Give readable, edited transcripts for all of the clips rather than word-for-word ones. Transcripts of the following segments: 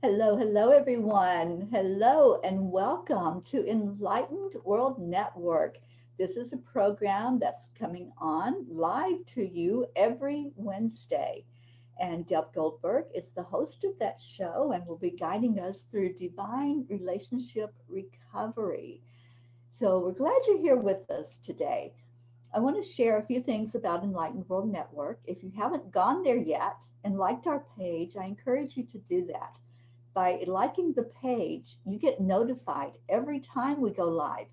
Hello, hello, everyone. Hello, and welcome to Enlightened World Network. This is a program that's coming on live to you every Wednesday. And Deb Goldberg is the host of that show and will be guiding us through divine relationship recovery. So we're glad you're here with us today. I want to share a few things about Enlightened World Network. If you haven't gone there yet and liked our page, I encourage you to do that. By liking the page, you get notified every time we go live,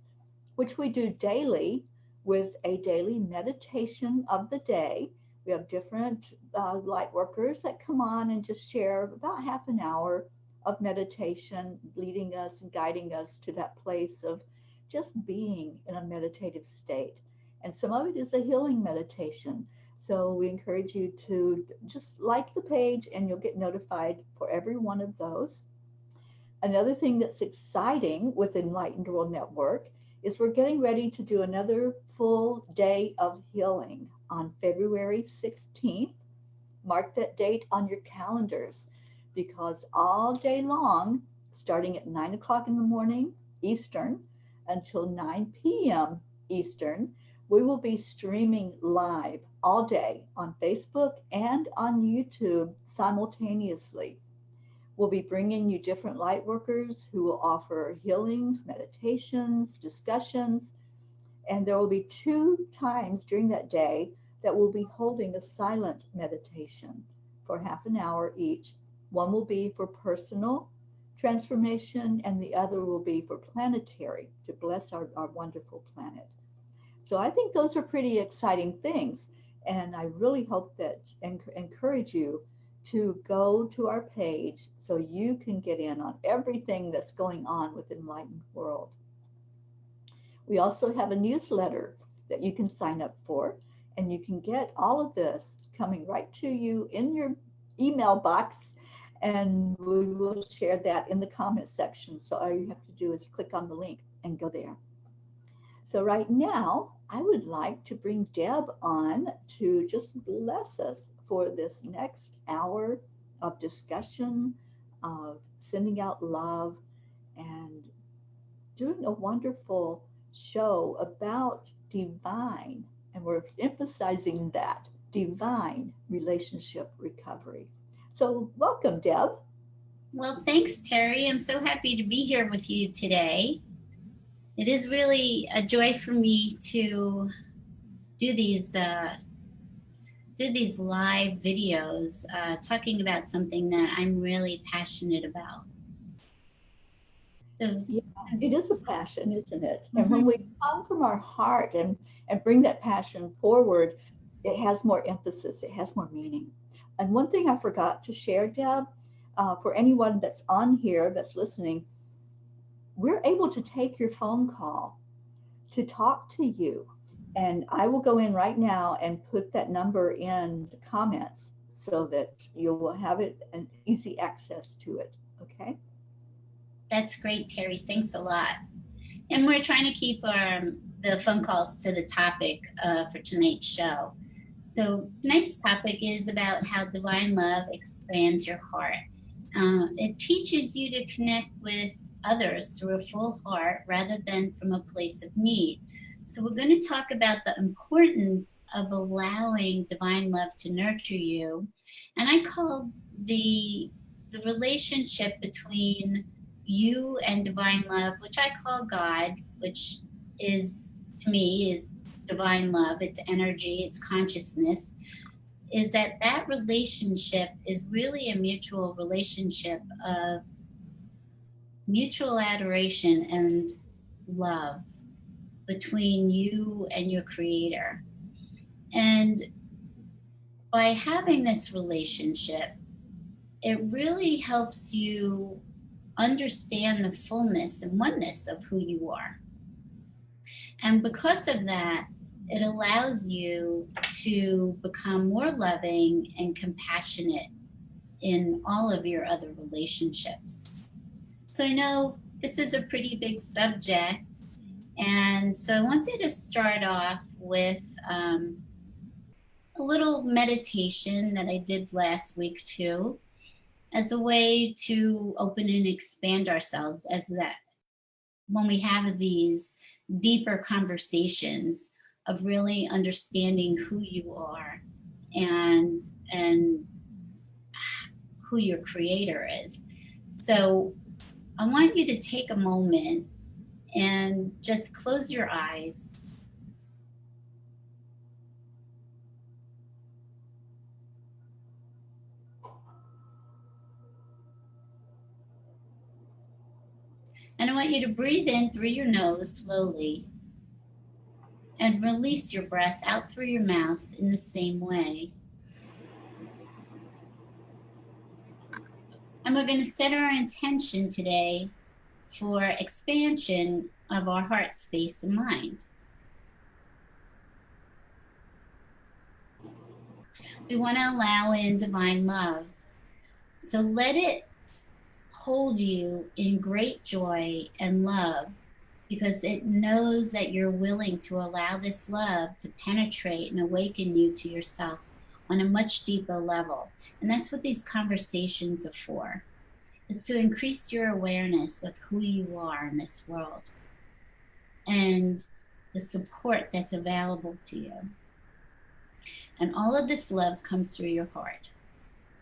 which we do daily with a daily meditation of the day. We have different light workers that come on and just share about half an hour of meditation, leading us and guiding us to that place of just being in a meditative state. And some of it is a healing meditation. So we encourage you to just like the page and you'll get notified for every one of those. Another thing that's exciting with Enlightened World Network is we're getting ready to do another full day of healing on February 16th. Mark that date on your calendars because all day long, starting at 9 o'clock in the morning Eastern until 9 p.m. Eastern, we will be streaming live all day on Facebook and on YouTube simultaneously. We'll be bringing you different light workers who will offer healings, meditations, discussions, and there will be two times during that day that we'll be holding a silent meditation for half an hour each. One will be for personal transformation, and the other will be for planetary to bless our wonderful planet. So I think those are pretty exciting things. And I really hope that encourage you to go to our page so you can get in on everything that's going on with Enlightened World. We also have a newsletter that you can sign up for, and you can get all of this coming right to you in your email box. And we will share that in the comment section. So all you have to do is click on the link and go there. So right now, I would like to bring Deb on to just bless us for this next hour of discussion, of sending out love, and doing a wonderful show about divine, and we're emphasizing that divine relationship recovery. So, welcome, Deb. Well, thanks, Terry. I'm so happy to be here with you today. It is really a joy for me to do these live videos talking about something that I'm really passionate about. So, Yeah, it is a passion, isn't it? And mhm. when we come from our heart and bring that passion forward, it has more emphasis, it has more meaning. And one thing I forgot to share, Deb, for anyone that's on here that's listening, we're able to take your phone call to talk to you. And I will go in right now and put that number in the comments so that you will have it and easy access to it. Okay. That's great, Terry. Thanks a lot. And we're trying to keep the phone calls to the topic for tonight's show. So tonight's topic is about how divine love expands your heart. It teaches you to connect with others through a full heart rather than from a place of need. So we're going to talk about the importance of allowing divine love to nurture you. And I call the relationship between you and divine love, which I call God, which is to me is divine love, it's energy, it's consciousness, is that relationship is really a mutual relationship of mutual adoration and love between you and your creator. And by having this relationship, it really helps you understand the fullness and oneness of who you are. And because of that, it allows you to become more loving and compassionate in all of your other relationships. So I know this is a pretty big subject. And so I wanted to start off with a little meditation that I did last week too. as a way to open and expand ourselves, as that when we have these deeper conversations of really understanding who you are and and who your creator is. So I want you to take a moment and just close your eyes. And I want you to breathe in through your nose slowly and release your breath out through your mouth in the same way. And we're going to set our intention today for expansion of our heart space and mind. We want to allow in divine love. So let it hold you in great joy and love, because it knows that you're willing to allow this love to penetrate and awaken you to yourself on a much deeper level. And that's what these conversations are for, is to increase your awareness of who you are in this world and the support that's available to you. And all of this love comes through your heart.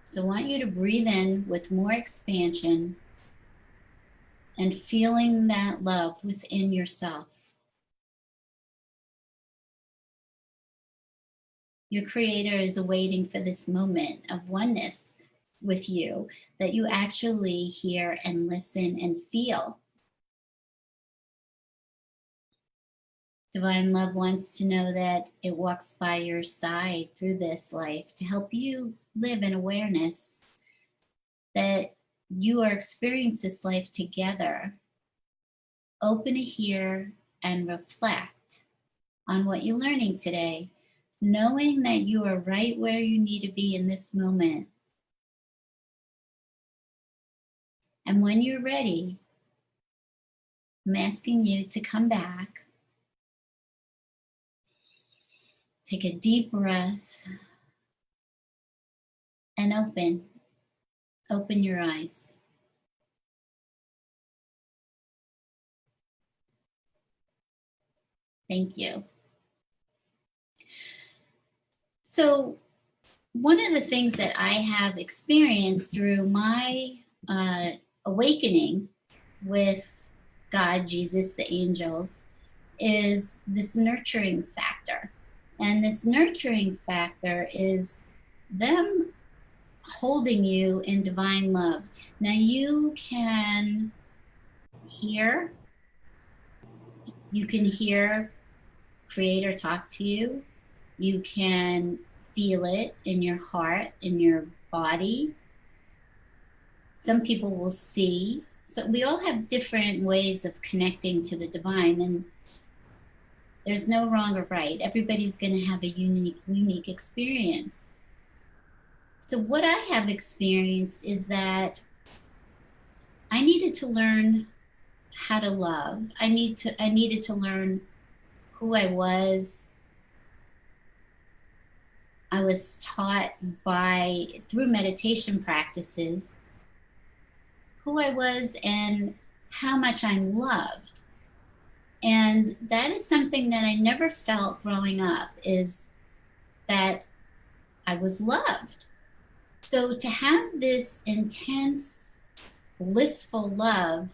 So I want you to breathe in with more expansion and feeling that love within yourself. Your creator is awaiting for this moment of oneness with you that you actually hear and listen and feel. Divine love wants to know that it walks by your side through this life to help you live in awareness that you are experiencing this life together. Open to hear and reflect on what you're learning today, knowing that you are right where you need to be in this moment. And when you're ready, I'm asking you to come back. Take a deep breath and open your eyes. Thank you. So, one of the things that I have experienced through my awakening with God, Jesus, the angels, is this nurturing factor. And this nurturing factor is them holding you in divine love. Now you can hear Creator talk to you. You can feel it in your heart, in your body. Some people will see. So we all have different ways of connecting to the divine, and there's no wrong or right. Everybody's going to have a unique experience. So what I have experienced is that I needed to learn how to love. I needed to learn who I was. I was taught through meditation practices, who I was and how much I'm loved. And that is something that I never felt growing up, is that I was loved. So to have this intense, blissful love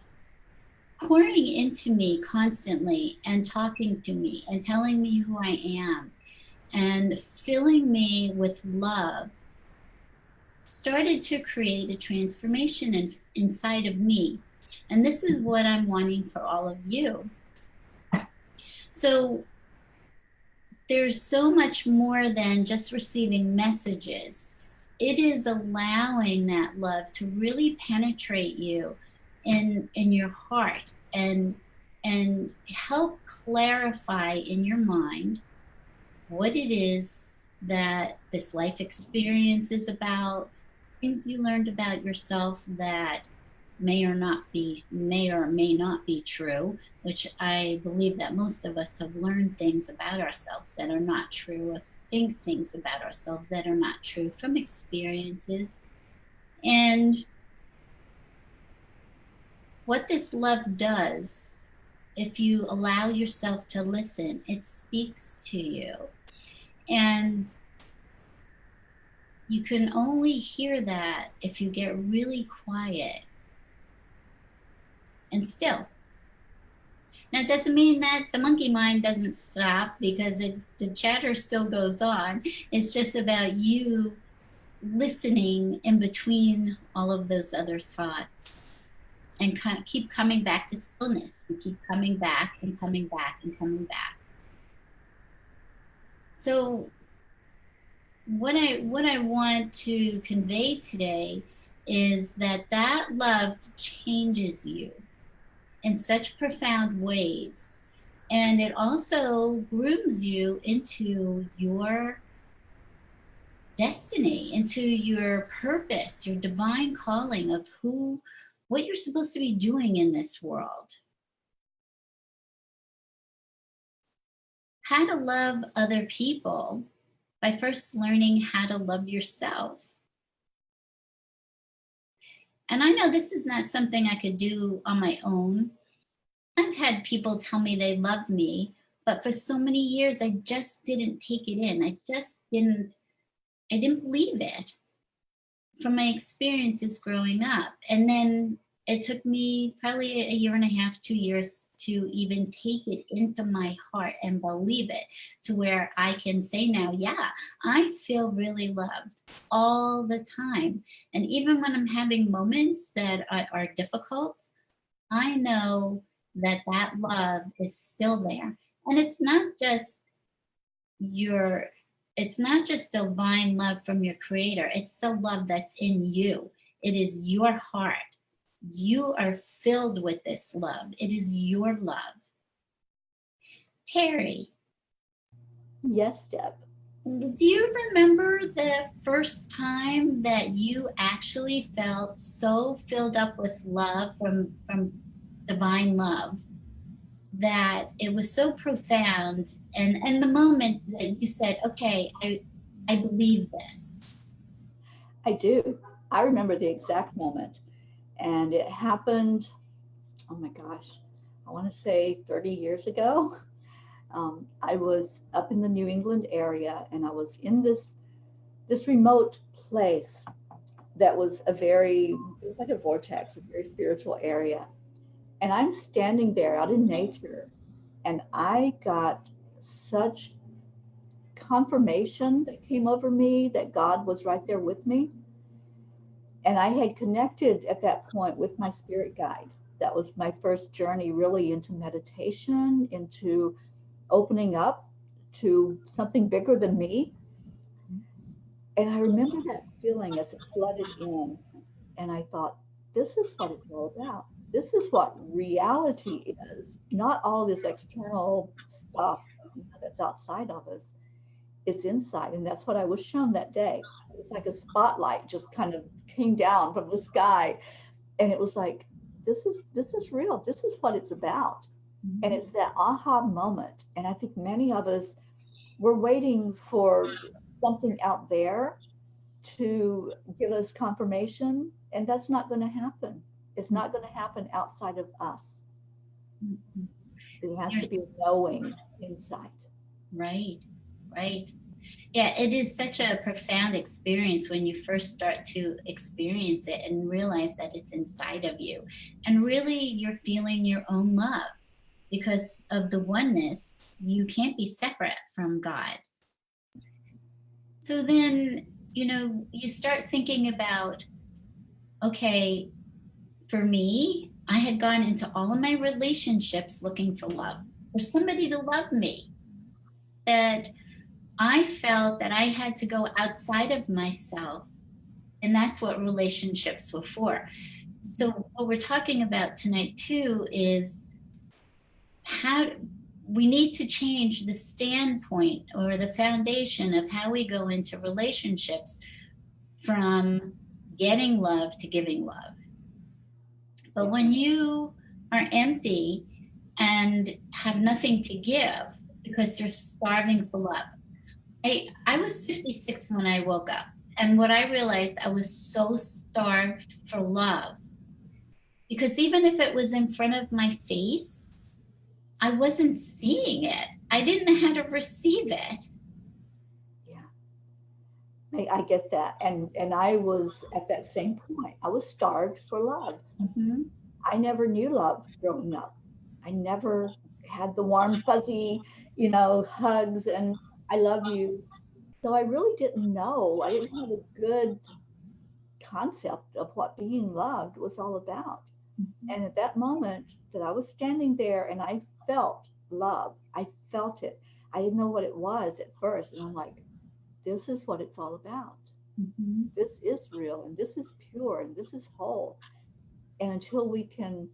pouring into me constantly and talking to me and telling me who I am and filling me with love started to create a transformation inside of me. And this is what I'm wanting for all of you. So there's so much more than just receiving messages. It is allowing that love to really penetrate you in your heart and help clarify in your mind what it is that this life experience is about, things you learned about yourself that may or may not be true, which I believe that most of us have learned things about ourselves that are not true, or think things about ourselves that are not true from experiences. And what this love does, if you allow yourself to listen, it speaks to you. And you can only hear that if you get really quiet and still. Now, it doesn't mean that the monkey mind doesn't stop, because the chatter still goes on. It's just about you listening in between all of those other thoughts, and keep coming back to stillness, and keep coming back and coming back and coming back. So what I want to convey today is that love changes you in such profound ways, and it also grooms you into your destiny, into your purpose, your divine calling of what you're supposed to be doing in this world. How to love other people by first learning how to love yourself. And I know this is not something I could do on my own. I've had people tell me they love me, but for so many years I just didn't take it in. I didn't believe it from my experiences growing up. And then it took me probably a year and a half, 2 years to even take it into my heart and believe it, to where I can say now, yeah, I feel really loved all the time. And even when I'm having moments that are difficult, I know that love is still there. And your it's not just divine love from your creator, it's the love that's in you. It is your heart. You are filled with this love. It is your love. Terry, Yes, Deb. do you remember the first time that you actually felt so filled up with love from divine love, that it was so profound, and the moment that you said, okay, I believe this? I do. I remember the exact moment. And it happened, oh my gosh, I want to say 30 years ago. I was up in the New England area, and I was in this remote place that was it was like a vortex, a very spiritual area. And I'm standing there out in nature, and I got such confirmation that came over me that God was right there with me. And I had connected at that point with my spirit guide. That was my first journey really into meditation, into opening up to something bigger than me. And I remember that feeling as it flooded in. And I thought, this is what it's all about. This is what reality is, not all this external stuff that's outside of us. It's inside. And that's what I was shown that day. It was like a spotlight just kind of came down from the sky. And it was like, this is real. This is what it's about. And it's that aha moment. And I think many of us were waiting for something out there to give us confirmation, and that's not going to happen. It's not going to happen outside of us. It has to be a knowing inside. Right, right. Yeah, it is such a profound experience when you first start to experience it and realize that it's inside of you. And really, you're feeling your own love because of the oneness. You can't be separate from God. So then, you start thinking about, okay, for me, I had gone into all of my relationships looking for love, for somebody to love me. That I felt that I had to go outside of myself, and that's what relationships were for. So what we're talking about tonight too is how we need to change the standpoint or the foundation of how we go into relationships, from getting love to giving love. But when you are empty and have nothing to give because you're starving for love. I was 56 when I woke up, And what I realized, I was so starved for love, because even if it was in front of my face, I wasn't seeing it. I didn't know how to receive it. Yeah. I get that. And I was at that same point. I was starved for love. Mm-hmm. I never knew love growing up. I never had the warm, fuzzy, hugs and I love yous. So I really didn't know. I didn't have a good concept of what being loved was all about. And at that moment that I was standing there and I felt love, I felt it. I didn't know what it was at first. And I'm like, this is what it's all about. Mm-hmm. This is real and this is pure and this is whole. And until we can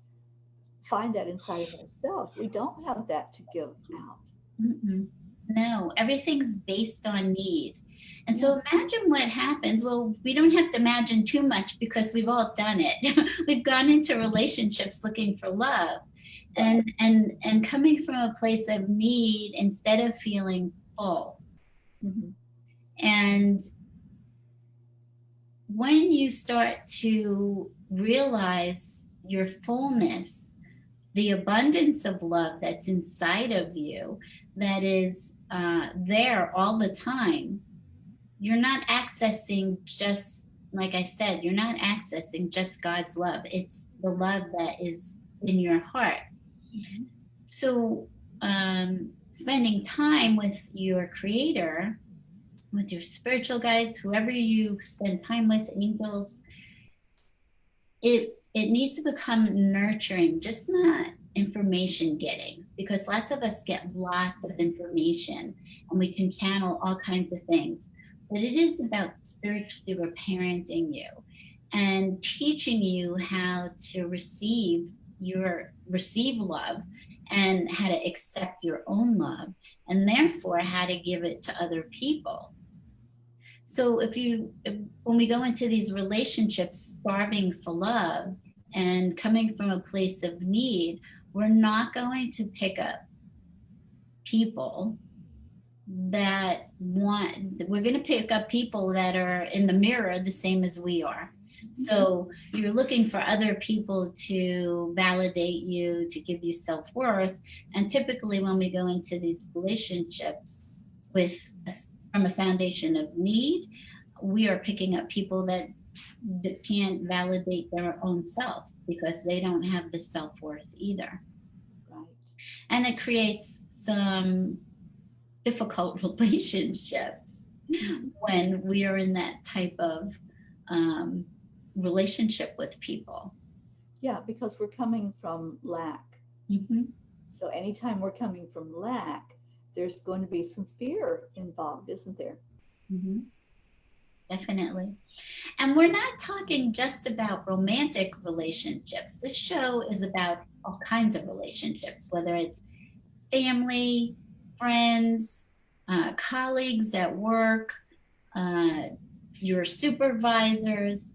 find that inside of ourselves, we don't have that to give out. Mm-mm. No, everything's based on need. And Yeah. so imagine what happens. Well, we don't have to imagine too much because we've all done it. We've gone into relationships looking for love, Right. and coming from a place of need instead of feeling full. Mm-hmm. And when you start to realize your fullness, the abundance of love that's inside of you, that is there all the time, you're not accessing just, like I said, you're not accessing just God's love. It's the love that is in your heart. Mm-hmm. So, spending time with your Creator, with your spiritual guides, whoever you spend time with, angels, it needs to become nurturing, just not information getting, because lots of us get lots of information and we can channel all kinds of things, but it is about spiritually reparenting you and teaching you how to receive love, and how to accept your own love, and therefore how to give it to other people. So when we go into these relationships starving for love and coming from a place of need, we're not going to pick up people that want, we're going to pick up people that are in the mirror the same as we are. So you're looking for other people to validate you, to give you self-worth. And typically when we go into these relationships with from a foundation of need, we are picking up people that can't validate their own self because they don't have the self-worth either. Right. And it creates some difficult relationships Mm-hmm. when we are in that type of um, relationship with people. Yeah, because we're coming from lack. Mm-hmm. So anytime we're coming from lack, there's going to be some fear involved, isn't there? Mm-hmm. Definitely. And we're not talking just about romantic relationships. This show is about all kinds of relationships, whether it's family, friends, colleagues at work, uh, your supervisors,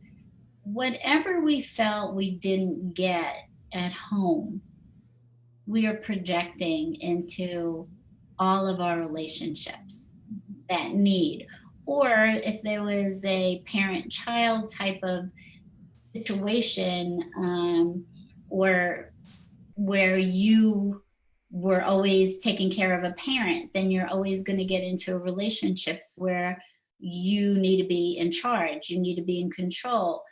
whatever we felt we didn't get at home, we are projecting into all of our relationships that need. Or if there was a parent child type of situation, or where you were always taking care of a parent, then you're always going to get into relationships where you need to be in charge, you need to be in control,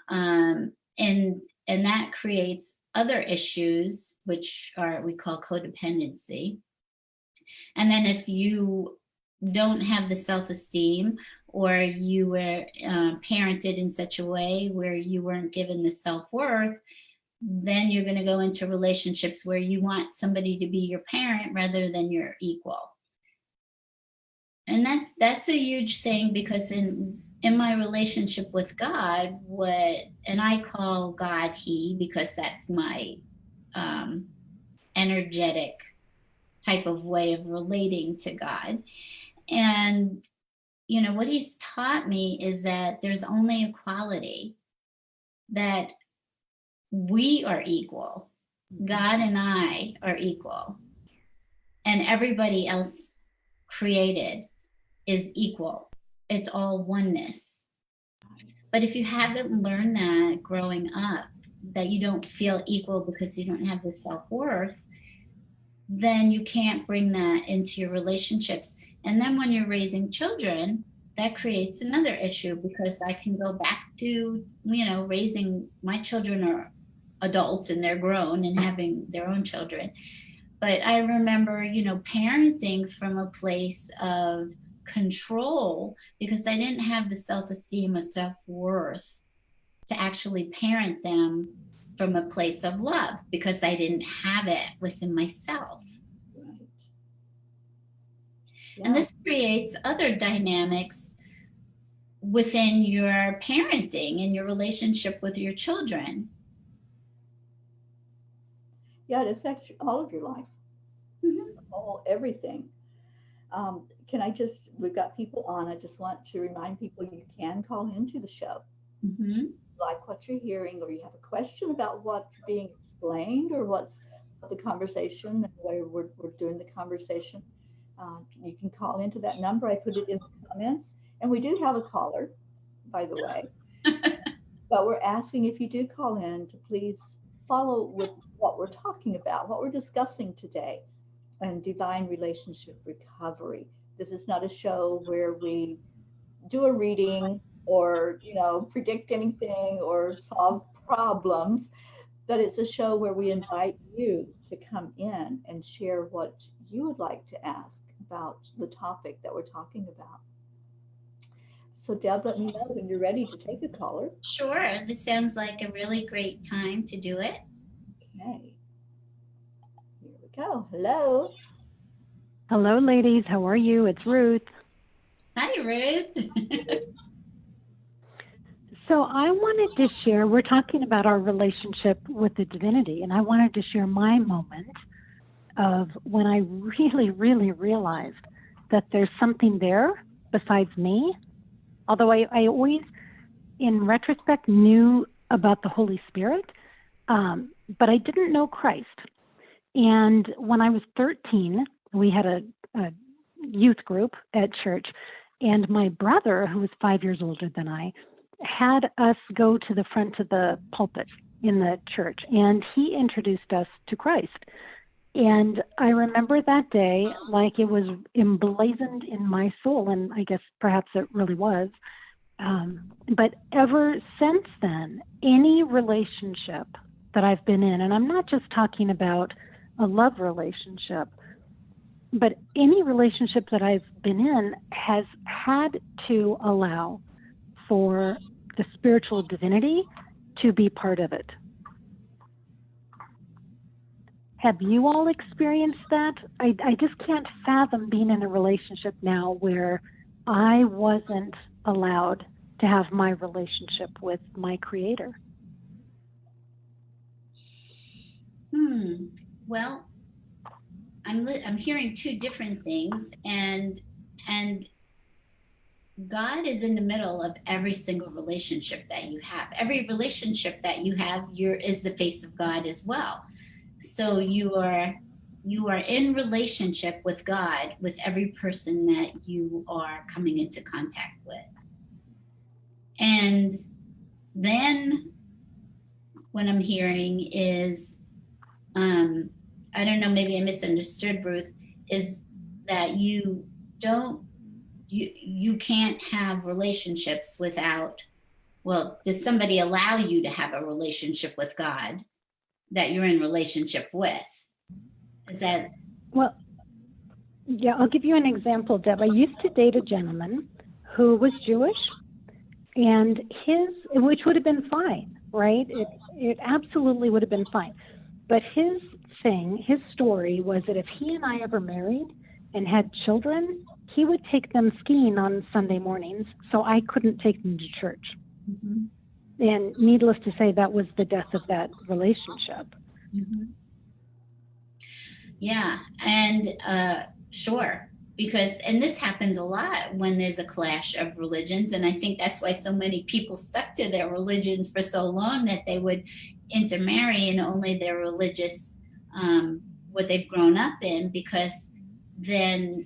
um, and that creates other issues, which are we call codependency. And then if you don't have the self-esteem, or you were parented in such a way where you weren't given the self-worth, then you're going to go into relationships where you want somebody to be your parent rather than your equal. And that's a huge thing, because in my relationship with God, and I call God he, because that's my um, energetic type of way of relating to God. And what he's taught me is that there's only equality, that we are equal. God and I are equal, and everybody else created is equal. It's all oneness. But if you haven't learned that growing up, that you don't feel equal because you don't have the self-worth, then you can't bring that into your relationships. And then when you're raising children, that creates another issue, because I can go back to, raising my children are adults and they're grown and having their own children. But I remember, parenting from a place of control, because I didn't have the self-esteem or self-worth to actually parent them from a place of love, because I didn't have it within myself. Right. And Yeah. this creates other dynamics within your parenting and your relationship with your children. Yeah, it affects all of your life, everything. We've got people on. I just want to remind people you can call into the show. Like what you're hearing, or you have a question about what's being explained, or what's the conversation, the way we're doing the conversation. You can call into that number. I put it in the comments. And we do have a caller, by the way. But we're asking, if you do call in, to please follow with what we're talking about, what we're discussing today, and divine relationship recovery. This is not a show where we do a reading or, predict anything or solve problems, but it's a show where we invite you to come in and share what you would like to ask about the topic that we're talking about. So Deb, let me know when you're ready to take a caller. Sure. This sounds like a really great time to do it. Okay. Here we go. Hello. Hello, ladies. How are you? It's Ruth. Hi, Ruth. So I wanted to share, we're talking about our relationship with the divinity, and I wanted to share my moment of when I really, really realized that there's something there besides me. Although I always, in retrospect, knew about the Holy Spirit, but I didn't know Christ. And when I was 13, we had a youth group at church, and my brother, who was 5 years older than I, had us go to the front of the pulpit in the church, and he introduced us to Christ. And I remember that day like it was emblazoned in my soul, and I guess perhaps it really was. But ever since then, any relationship that I've been in, and I'm not just talking about a love relationship, but any relationship that I've been in has had to allow for the spiritual divinity to be part of it. Have you all experienced that? I just can't fathom being in a relationship now where I wasn't allowed to have my relationship with my Creator. Well, I'm hearing two different things, and God is in the middle of every single relationship that you have. Every relationship that you have, is the face of God as well. So you are in relationship with God with every person that you are coming into contact with. And then what I'm hearing is, I don't know, maybe I misunderstood, Ruth, is that you can't have relationships without, well, does somebody allow you to have a relationship with God that you're in relationship with? Is that? Well, yeah, I'll give you an example, Deb. I used to date a gentleman who was Jewish, and which would have been fine, right? It absolutely would have been fine. But his story was that if he and I ever married and had children, he would take them skiing on Sunday mornings, so I couldn't take them to church. And needless to say, that was the death of that relationship. Yeah, and sure, and this happens a lot when there's a clash of religions, and I think that's why so many people stuck to their religions for so long, that they would intermarry in only their religious, what they've grown up in, because then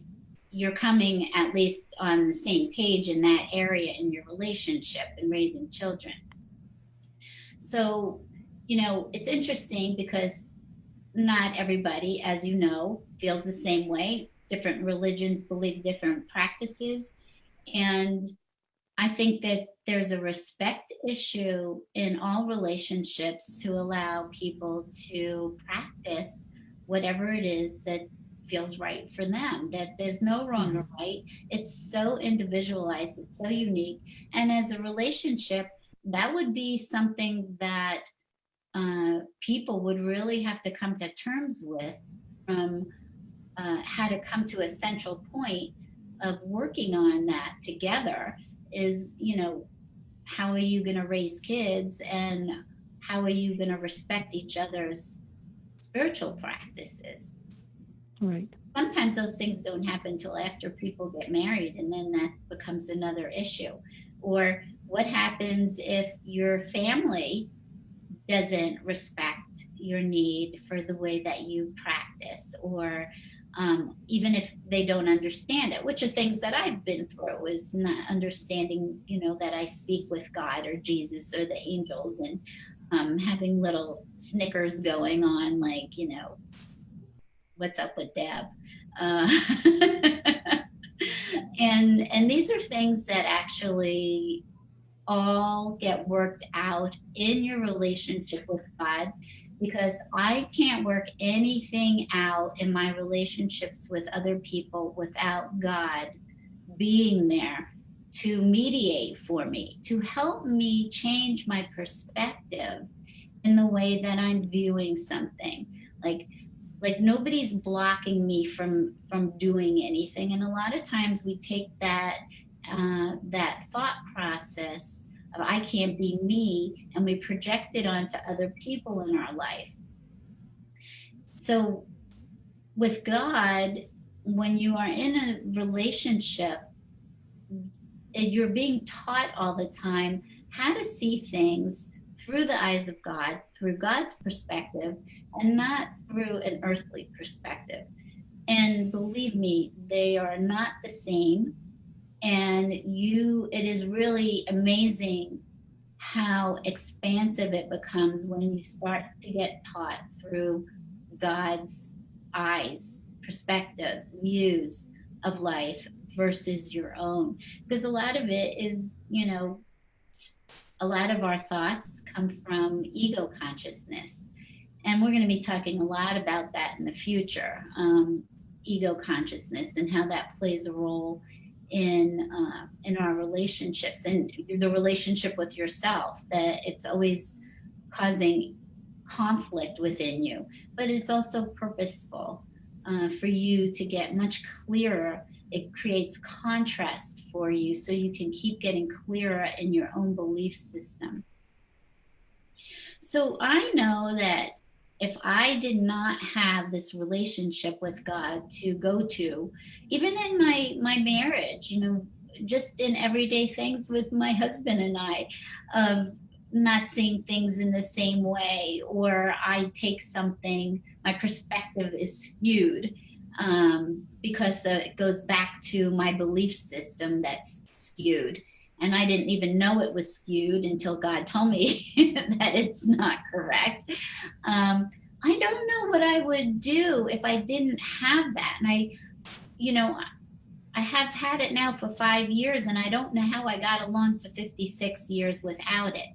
you're coming at least on the same page in that area in your relationship and raising children. So, it's interesting because not everybody, as you know, feels the same way. Different religions believe different practices. And I think that there's a respect issue in all relationships to allow people to practice whatever it is that feels right for them, that there's no wrong or right. It's so individualized, it's so unique. And as a relationship, that would be something that people would really have to come to terms with, from how to come to a central point of working on that together is, how are you going to raise kids, and how are you going to respect each other's spiritual practices? Right. Sometimes those things don't happen till after people get married, and then that becomes another issue. Or what happens if your family doesn't respect your need for the way that you practice, or even if they don't understand it, which are things that I've been through, is not understanding, that I speak with God or Jesus or the angels, and having little snickers going on, like, what's up with Deb? Uh, and these are things that actually all get worked out in your relationship with God, because I can't work anything out in my relationships with other people without God being there to mediate for me, to help me change my perspective in the way that I'm viewing something. Like nobody's blocking me from doing anything. And a lot of times we take that thought process of I can't be me, and we project it onto other people in our life. So with God, when you are in a relationship, you're being taught all the time how to see things through the eyes of God, through God's perspective, and not through an earthly perspective. And believe me, they are not the same. And it is really amazing how expansive it becomes when you start to get taught through God's eyes, perspectives, views of life versus your own. Because a lot of it is, a lot of our thoughts come from ego consciousness. And we're going to be talking a lot about that in the future, ego consciousness, and how that plays a role in our relationships, and the relationship with yourself, that it's always causing conflict within you, but it's also purposeful for you to get much clearer. It creates contrast for you so you can keep getting clearer in your own belief system. So I know that if I did not have this relationship with God to go to, even in my marriage, just in everyday things with my husband and I, not seeing things in the same way, or I take something, my perspective is skewed, because it goes back to my belief system that's skewed. And I didn't even know it was skewed until God told me that it's not correct. I don't know what I would do if I didn't have that. And I have had it now for 5 years, and I don't know how I got along to 56 years without it.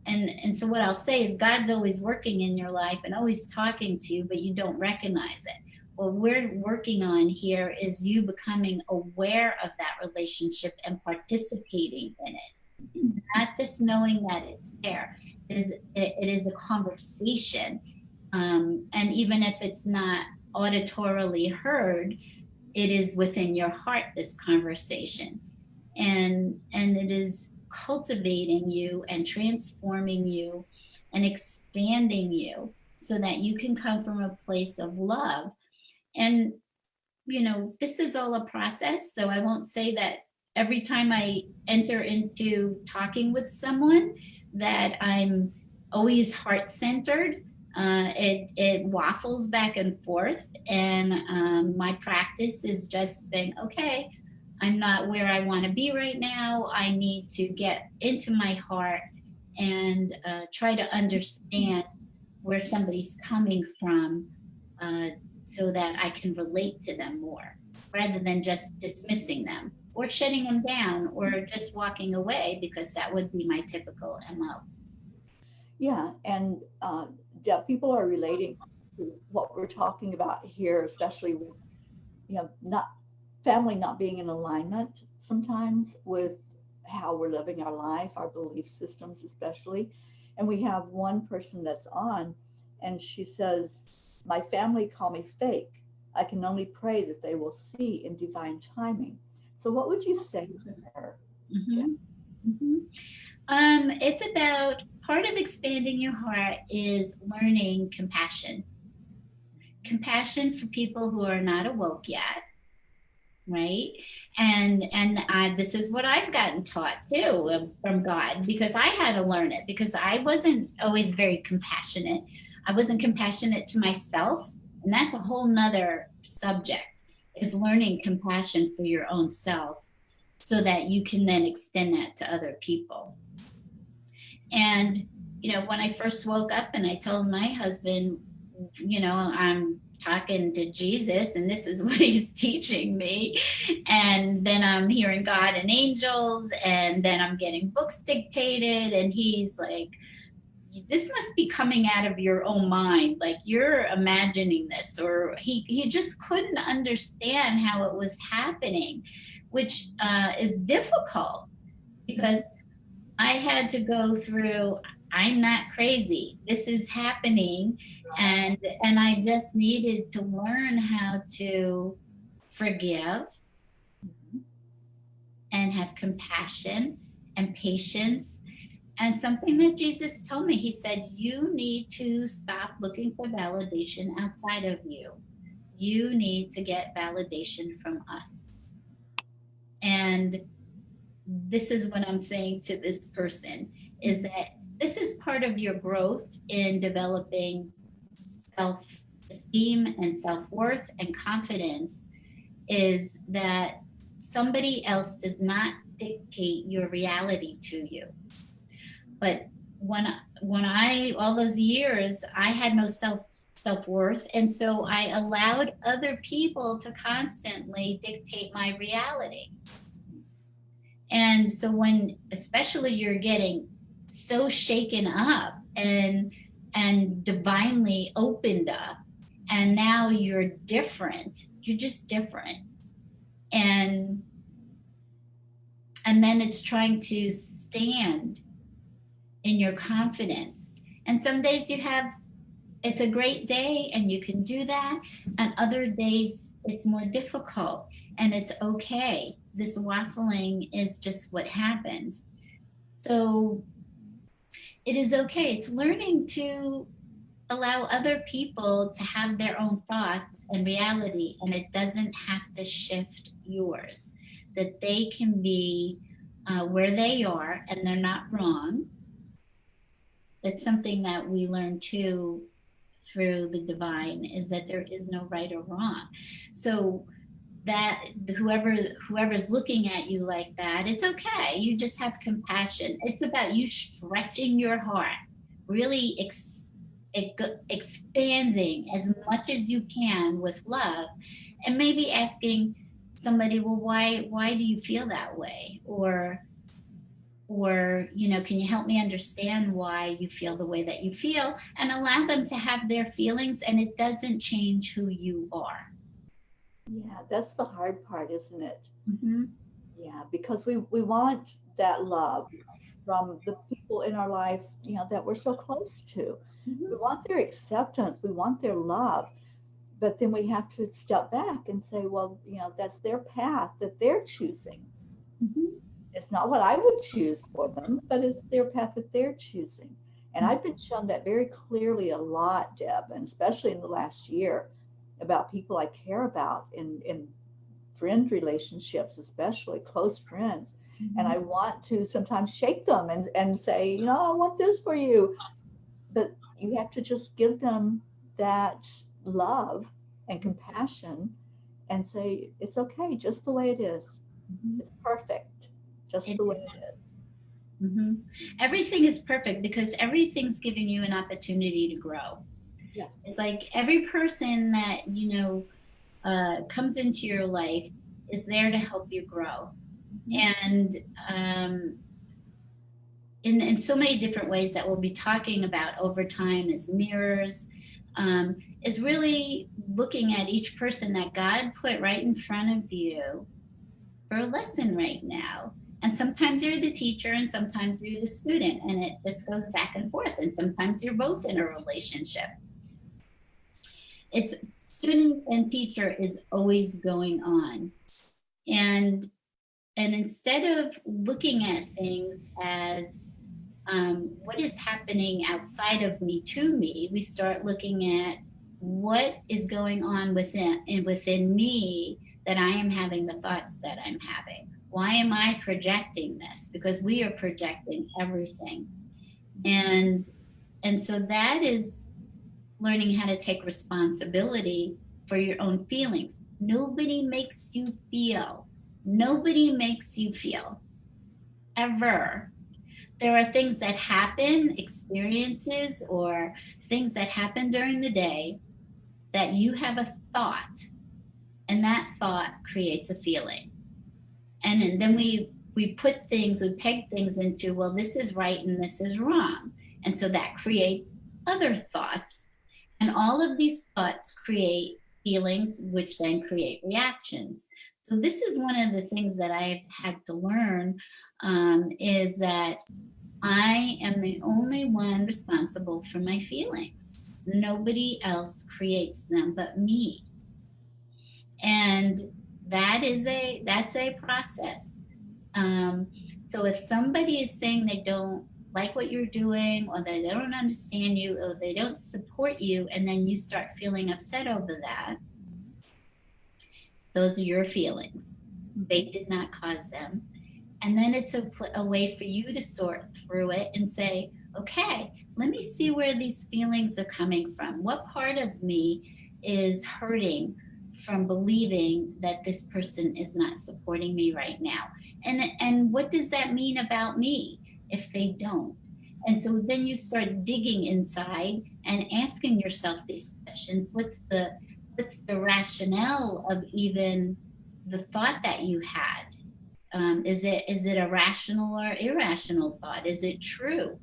And so what I'll say is God's always working in your life and always talking to you, but you don't recognize it. What we're working on here is you becoming aware of that relationship and participating in it, not just knowing that it's there. It is a conversation, and even if it's not auditorily heard, it is within your heart, this conversation, and it is cultivating you and transforming you and expanding you so that you can come from a place of love. And, this is all a process. So I won't say that every time I enter into talking with someone that I'm always heart-centered. It waffles back and forth, and my practice is just saying, okay, I'm not where I want to be right now. I need to get into my heart and try to understand where somebody's coming from, so that I can relate to them more, rather than just dismissing them or shutting them down or just walking away, because that would be my typical MO. Yeah, and yeah, people are relating to what we're talking about here, especially with, not family not being in alignment sometimes with how we're living our life, our belief systems especially. And we have one person that's on, and she says, "My family call me fake. I can only pray that they will see in divine timing." So, what would you say to her? Yeah. Mm-hmm. Mm-hmm. It's about part of expanding your heart is learning compassion. Compassion for people who are not awoke yet, right? And this is what I've gotten taught too, from God, because I had to learn it, because I wasn't always very compassionate. I wasn't compassionate to myself, and that's a whole nother subject, is learning compassion for your own self so that you can then extend that to other people. And, when I first woke up and I told my husband, I'm talking to Jesus and this is what he's teaching me. And then I'm hearing God and angels, and then I'm getting books dictated. And he's like, this must be coming out of your own mind. Like, you're imagining this. Or he just couldn't understand how it was happening, which is difficult, because I had to go through, I'm not crazy. This is happening. And I just needed to learn how to forgive and have compassion and patience. And something that Jesus told me, he said, you need to stop looking for validation outside of you. You need to get validation from us. And this is what I'm saying to this person, is that this is part of your growth in developing self-esteem and self-worth and confidence, is that somebody else does not dictate your reality to you. But when I all those years, I had no self-worth, and so I allowed other people to constantly dictate my reality. And so when especially you're getting so shaken up and divinely opened up, and now you're different, you're just different. And then it's trying to stand in your confidence. And some days it's a great day and you can do that, and other days it's more difficult, and it's okay. This waffling is just what happens. So it is okay. It's learning to allow other people to have their own thoughts and reality, and it doesn't have to shift yours. That they can be where they are, and they're not wrong. That's something that we learn too through the divine, is that there is no right or wrong. So that whoever's looking at you like that, it's okay. You just have compassion. It's about you stretching your heart, really expanding as much as you can with love, and maybe asking somebody, well, why do you feel that way? Or can you help me understand why you feel the way that you feel, and allow them to have their feelings, and it doesn't change who you are. Yeah, that's the hard part, isn't it? Mm-hmm. Yeah, because we want that love from the people in our life, that we're so close to. Mm-hmm. We want their acceptance, we want their love, but then we have to step back and say, well, that's their path that they're choosing. Mm-hmm. It's not what I would choose for them, but it's their path that they're choosing. And I've been shown that very clearly a lot, Deb, and especially in the last year, about people I care about in friend relationships, especially close friends. Mm-hmm. And I want to sometimes shake them and say, I want this for you. But, you have to just give them that love and compassion and say, it's okay, just the way it is. Mhm. It's perfect, just It the way is. it is. Mhm. Everything is perfect because everything's giving you an opportunity to grow. Yes. It's like every person that, comes into your life is there to help you grow. Mhm. And um, in so many different ways that we'll be talking about over time as mirrors, is really looking at each person that God put right in front of you for a lesson right now. And sometimes you're the teacher and sometimes you're the student, and it just goes back and forth. And sometimes you're both in a relationship. It's student and teacher is always going on. And instead of looking at things as what is happening outside of me to me, we start looking at what is going on within me, that I am having the thoughts that I'm having. Why am I projecting this? Because we are projecting everything. And so that is learning how to take responsibility for your own feelings. Nobody makes you feel. Nobody makes you feel ever. There are things that happen, experiences, or things that happen during the day that you have a thought, and that thought creates a feeling. And then we peg things into, well, this is right and this is wrong. And so that creates other thoughts. And all of these thoughts create feelings, which then create reactions. So this is one of the things that I've had to learn, is that I am the only one responsible for my feelings. Nobody else creates them but me. And that's a process. Um, so if somebody is saying they don't like what you're doing, or they don't understand you, or they don't support you, and then you start feeling upset over that, those are your feelings. They did not cause them. And then it's a way for you to sort through it and say, okay, let me see where these feelings are coming from. What part of me is hurting from believing that this person is not supporting me right now? And what does that mean about me if they don't? And so then you start digging inside and asking yourself these questions. What's the rationale of even the thought that you had? Is it a rational or irrational thought? Is it true?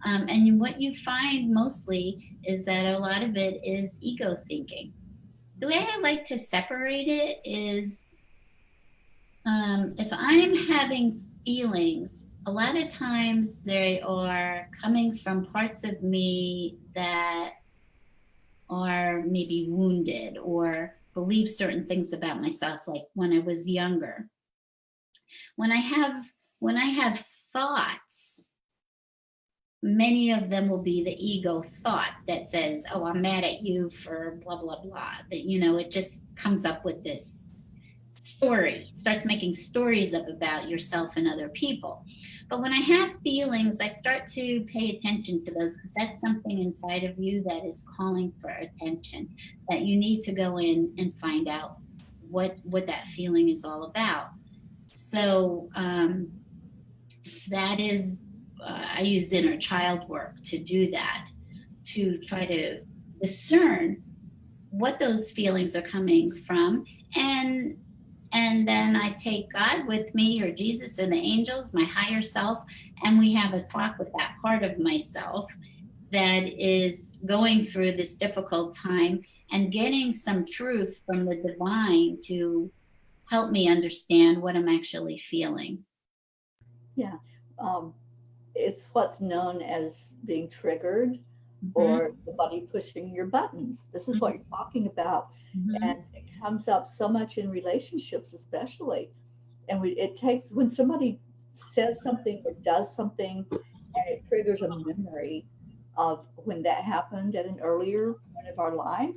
And what you find mostly is that a lot of it is ego thinking. The way I like to separate it is, if I'm having feelings, a lot of times they are coming from parts of me that are maybe wounded or believe certain things about myself, like when I was younger. When I have thoughts, many of them will be the ego thought that says, oh, I'm mad at you for blah blah blah. That, it just comes up with this story, starts making stories up about yourself and other people. But when I have feelings, I start to pay attention to those, because that's something inside of you that is calling for attention, that you need to go in and find out what that feeling is all about. So that is, I use inner child work to do that, to try to discern what those feelings are coming from. And then I take God with me, or Jesus, or the angels, my higher self, and we have a talk with that part of myself that is going through this difficult time, and getting some truth from the divine to help me understand what I'm actually feeling. Yeah. Um, it's what's known as being triggered, Mm-hmm. or the body pushing your buttons. This is what you're talking about. Mm-hmm. And it comes up so much in relationships, especially. And it takes, when somebody says something or does something, and it triggers a memory of when that happened at an earlier point of our life,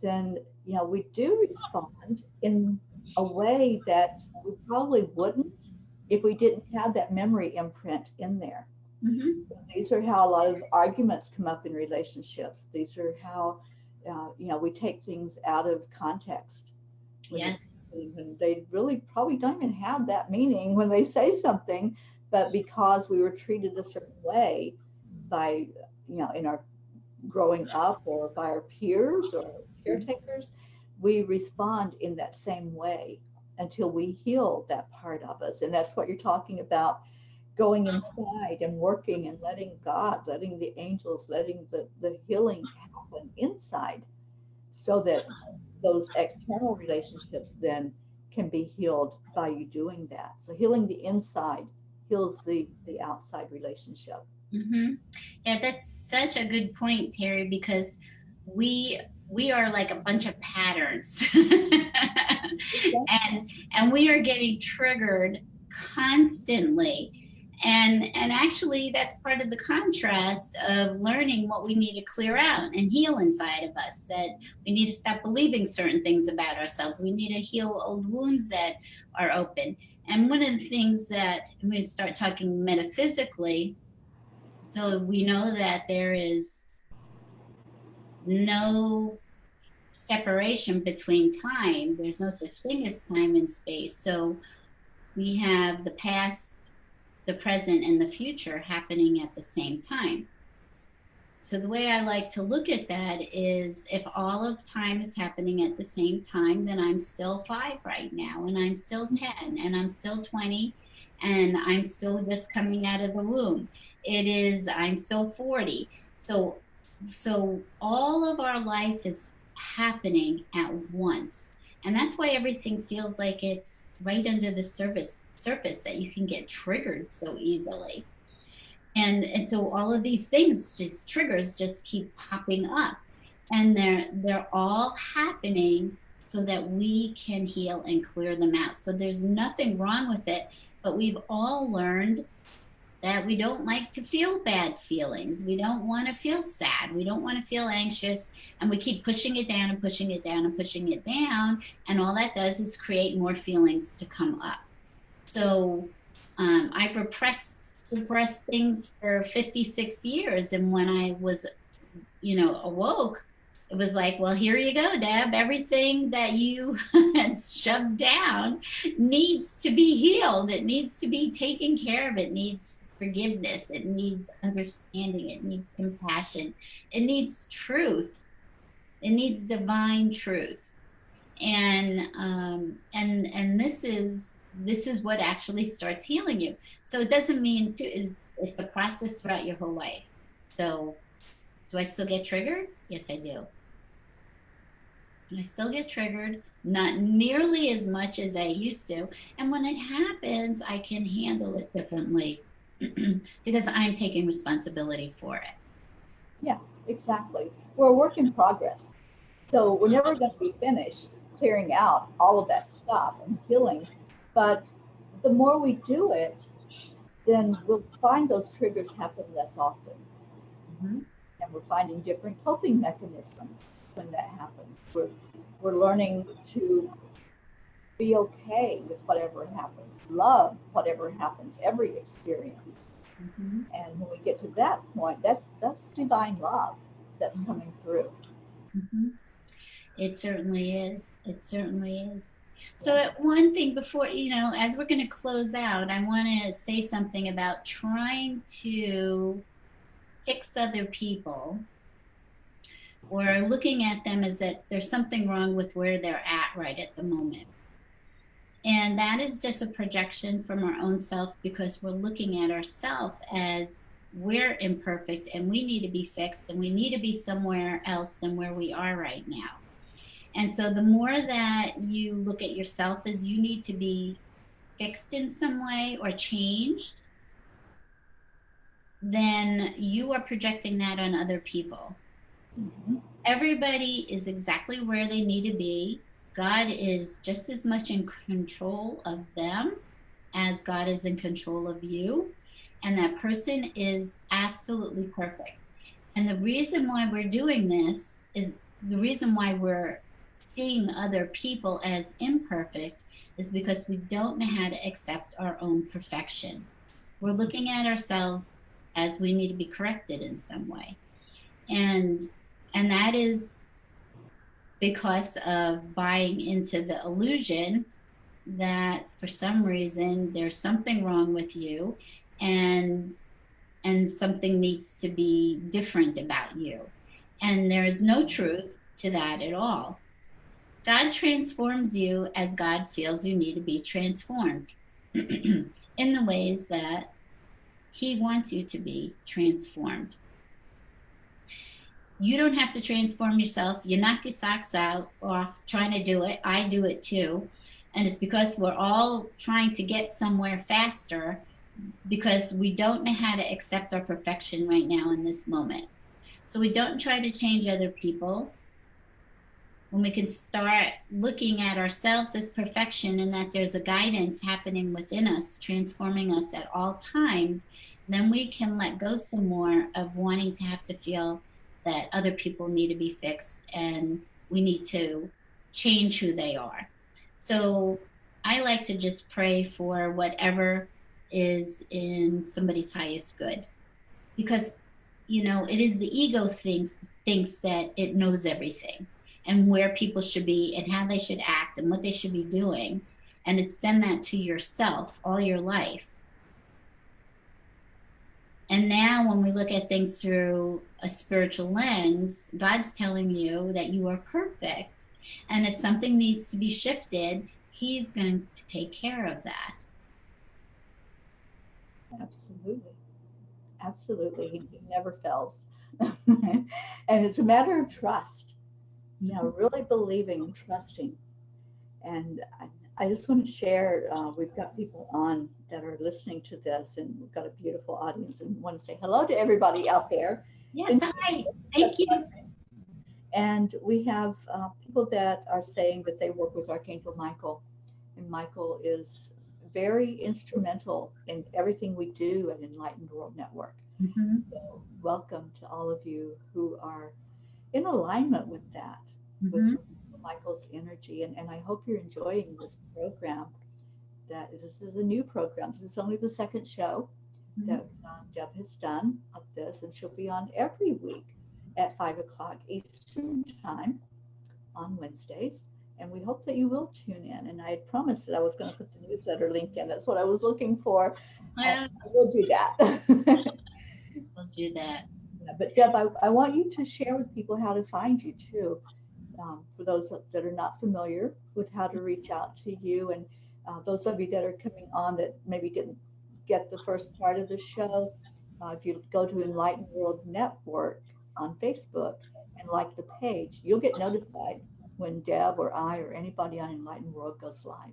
then, we do respond in a way that we probably wouldn't if we didn't have that memory imprint in there. Mm-hmm. These are how a lot of arguments come up in relationships. These are how, we take things out of context Yes. when they really probably don't even have that meaning when they say something, but because we were treated a certain way by, in our growing up or by our peers or caretakers, we respond in that same way until we heal that part of us. And that's what you're talking about, going inside and working and letting God, letting the angels, letting the healing happen inside so that those external relationships then can be healed by you doing that. So healing the inside heals the outside relationship. Mm-hmm. Yeah, that's such a good point, Terry, because we we are like a bunch of patterns. And we are getting triggered constantly. And actually that's part of the contrast of learning what we need to clear out and heal inside of us, that we need to stop believing certain things about ourselves. We need to heal old wounds that are open. And one of the things that when we start talking metaphysically, so we know that there is no separation between time. There's no such thing as time and space. So we have the past, the present, and the future happening at the same time. So the way I like to look at that is if all of time is happening at the same time, then I'm still 5 right now, and I'm still 10, and I'm still 20, and I'm still just coming out of the womb. I'm still 40. So all of our life is happening at once. And that's why everything feels like it's right under the surface that you can get triggered so easily. And so all of these things, just triggers, just keep popping up, and they're all happening so that we can heal and clear them out. So there's nothing wrong with it, but we've all learned that we don't like to feel bad feelings. We don't want to feel sad. We don't want to feel anxious. And we keep pushing it down and pushing it down and pushing it down. And all that does is create more feelings to come up. So I've suppressed things for 56 years. And when I was, awoke, it was like, well, here you go, Deb. Everything that you had shoved down needs to be healed. It needs to be taken care of. It needs forgiveness. It needs understanding. It needs compassion. It needs truth. It needs divine truth. And this is what actually starts healing you. So it doesn't mean it's a process throughout your whole life. So do I still get triggered? Yes, I do. I still get triggered, not nearly as much as I used to. And when it happens, I can handle it differently because I'm taking responsibility for it. Yeah, exactly. We're a work in progress. So we're never going to be finished clearing out all of that stuff and healing. But the more we do it, then we'll find those triggers happen less often. Mm-hmm. And we're finding different coping mechanisms when that happens. We're learning to be okay with whatever happens, love whatever happens, every experience. Mm-hmm. And when we get to that point, that's divine love that's coming through. Mm-hmm. It certainly is. It certainly is. So one thing before, as we're going to close out, I want to say something about trying to fix other people or looking at them as that there's something wrong with where they're at right at the moment. And that is just a projection from our own self because we're looking at ourselves as we're imperfect and we need to be fixed and we need to be somewhere else than where we are right now. And so the more that you look at yourself as you need to be fixed in some way or changed, then you are projecting that on other people. Mm-hmm. Everybody is exactly where they need to be. God is just as much in control of them as God is in control of you. And that person is absolutely perfect. And the reason why we're doing this is the reason why we're seeing other people as imperfect is because we don't know how to accept our own perfection. We're looking at ourselves as we need to be corrected in some way. And that is because of buying into the illusion that for some reason there's something wrong with you, and something needs to be different about you. And there is no truth to that at all. God transforms you as God feels you need to be transformed in the ways that He wants you to be transformed. You don't have to transform yourself. You knock your socks out off trying to do it. I do it too. And it's because we're all trying to get somewhere faster, because we don't know how to accept our perfection right now in this moment. So we don't try to change other people. When we can start looking at ourselves as perfection, and that there's a guidance happening within us, transforming us at all times, then we can let go some more of wanting to have to feel that other people need to be fixed and we need to change who they are. So I like to just pray for whatever is in somebody's highest good, because it is the ego thinks that it knows everything and where people should be and how they should act and what they should be doing, and it's done that to yourself all your life. And now when we look at things through a spiritual lens, God's telling you that you are perfect, and if something needs to be shifted, He's going to take care of that. Absolutely. He never fails. And it's a matter of trust, really believing and trusting. And I just want to share, we've got people on that are listening to this, and we've got a beautiful audience, and want to say hello to everybody out there. Yes, hi. Thank you. And we have people that are saying that they work with Archangel Michael, and Michael is very instrumental in everything we do at Enlightened World Network. Mm-hmm. So welcome to all of you who are in alignment with that, Mm-hmm. with Michael's energy. And I hope you're enjoying this program. This is a new program. This is only the second show that Deb has done of this, and she'll be on every week at 5 o'clock Eastern Time on Wednesdays. And we hope that you will tune in. And I had promised that I was going to put the newsletter link in. That's what I was looking for. I will do that. We'll do that. Yeah, but Deb, I want you to share with people how to find you too, for those that are not familiar with how to reach out to you, and those of you that are coming on that maybe didn't get the first part of the show. If you go to Enlightened World Network on Facebook and like the page, you'll get notified when Deb or I or anybody on Enlightened World goes live.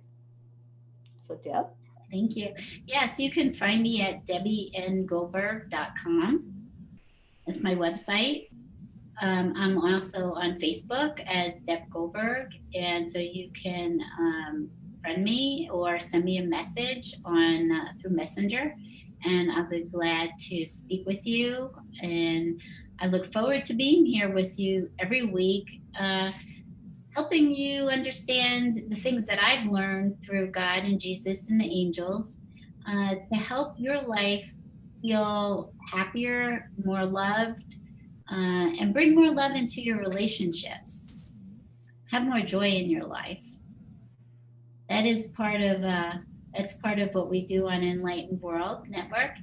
So Deb? Thank you. Yes, you can find me at debbiengoldberg.com. That's my website. I'm also on Facebook as Deb Goldberg, and so you can friend me or send me a message on through Messenger, and I'll be glad to speak with you. And I look forward to being here with you every week, helping you understand the things that I've learned through God and Jesus and the angels, to help your life feel happier, more loved, and bring more love into your relationships. Have more joy in your life. That is part of what we do on Enlightened World Network,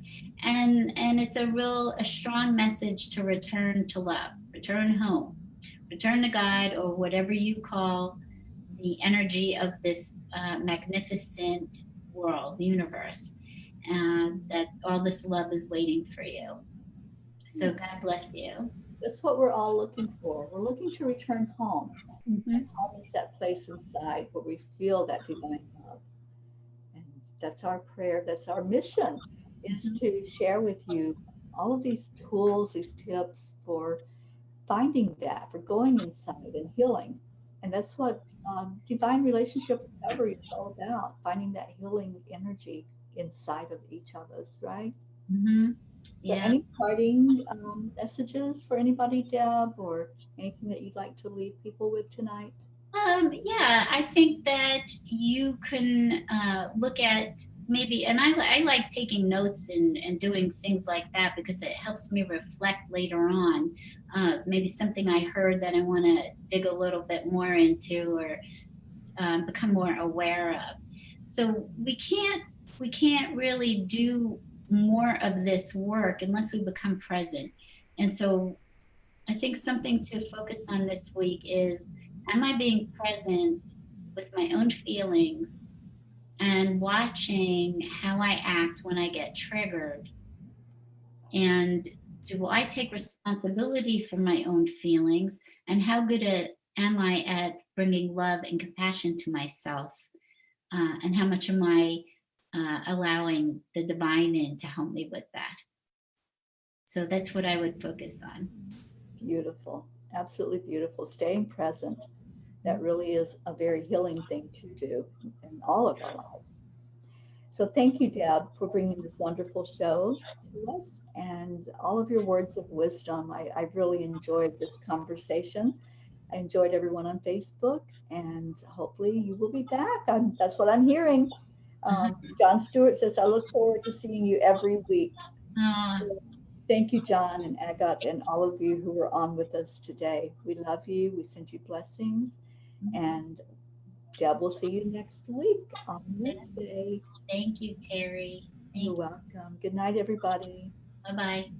and it's a strong message to return to love, return home, return to God, or whatever you call the energy of this magnificent world, universe, that all this love is waiting for you. So God bless you. That's what we're all looking for. We're looking to return home. Mm-hmm. And home is that place inside where we feel that divine love. And that's our prayer. That's our mission, is to share with you all of these tools, these tips for finding that, for going inside and healing. And that's what divine relationship recovery is all about, finding that healing energy inside of each of us, right? Mm-hmm. So any parting messages for anybody, Deb, or anything that you'd like to leave people with tonight? I think that you can look at maybe, and I like taking notes and doing things like that because it helps me reflect later on. Maybe something I heard that I want to dig a little bit more into, or become more aware of. So we can't really do more of this work unless we become present. And so I think something to focus on this week is, am I being present with my own feelings and watching how I act when I get triggered? And do I take responsibility for my own feelings? And how good am I at bringing love and compassion to myself? And how much am I allowing the divine in to help me with that? So that's what I would focus on. Beautiful. Absolutely beautiful. Staying present. That really is a very healing thing to do in all of our lives. So thank you, Deb, for bringing this wonderful show to us and all of your words of wisdom. I really enjoyed this conversation. I enjoyed everyone on Facebook, and hopefully you will be back. That's what I'm hearing. John Stewart says, I look forward to seeing you every week. Uh, Thank you, John and Agat, and all of you who were on with us today. We love you. We send you blessings. And Deb will see you next week on Wednesday. Thank you, Terry. You're Thank you. welcome. Good night, everybody. Bye bye.